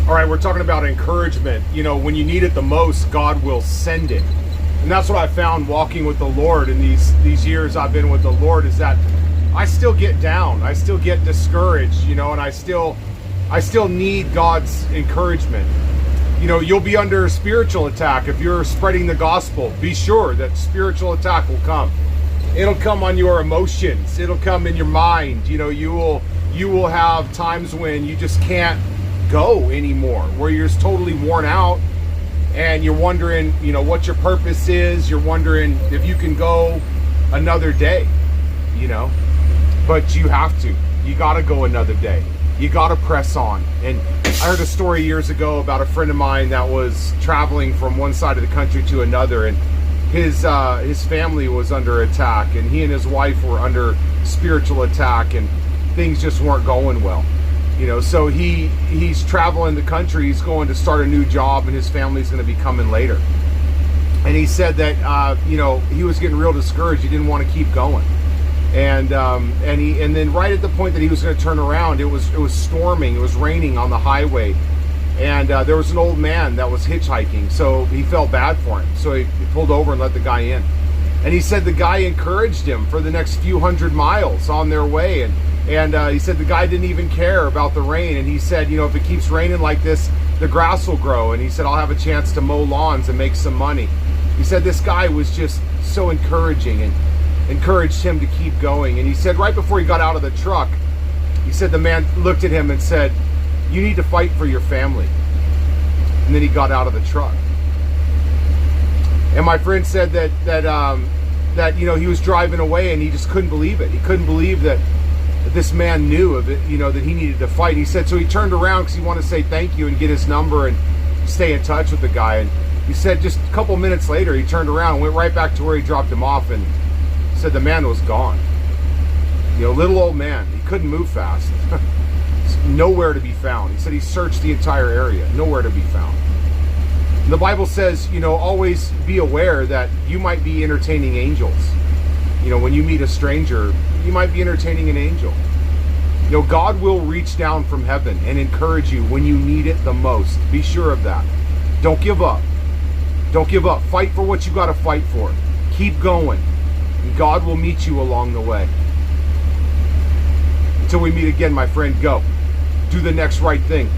All right, we're talking about encouragement. You know, when you need it the most, God will send it. And that's what I found walking with the Lord in these years I've been with the Lord, is that I still get down. I still get discouraged, you know, and I still need God's encouragement. You know, you'll be under spiritual attack if you're spreading the gospel. Be sure that spiritual attack will come. It'll come on your emotions. It'll come in your mind. You know, you will have times when you just can't go anymore, where you're just totally worn out and you're wondering, you know, what your purpose is. You're wondering if you can go another day, you know, but you have to. You got to go another day. You got to press on. And I heard a story years ago about a friend of mine that was traveling from one side of the country to another, and his family was under attack, and he and his wife were under spiritual attack, and things just weren't going well. You know, so he's traveling the country. He's going to start a new job, and his family's going to be coming later. And he said that you know, he was getting real discouraged. He didn't want to keep going. And then right at the point that he was going to turn around, it was storming. It was raining on the highway, and there was an old man that was hitchhiking. So he felt bad for him. So he pulled over and let the guy in. And he said the guy encouraged him for the next few hundred miles on their way. And he said the guy didn't even care about the rain. And he said, you know, if it keeps raining like this, the grass will grow. And he said, I'll have a chance to mow lawns and make some money. He said this guy was just so encouraging and encouraged him to keep going. And he said right before he got out of the truck, he said the man looked at him and said, you need to fight for your family. And then he got out of the truck. And my friend said that you know, he was driving away and he just couldn't believe it. He couldn't believe that this man knew of it, you know, that he needed to fight. He said, so he turned around because he wanted to say thank you and get his number and stay in touch with the guy. And he said just a couple minutes later, he turned around and went right back to where he dropped him off, and said the man was gone. You know, little old man. He couldn't move fast. Nowhere to be found. He said he searched the entire area. Nowhere to be found. And the Bible says, you know, always be aware that you might be entertaining angels. You know, when you meet a stranger, you might be entertaining an angel. You know, God will reach down from heaven and encourage you when you need it the most. Be sure of that. Don't give up. Don't give up. Fight for what you got to fight for. Keep going. And God will meet you along the way. Until we meet again, my friend, go. Do the next right thing.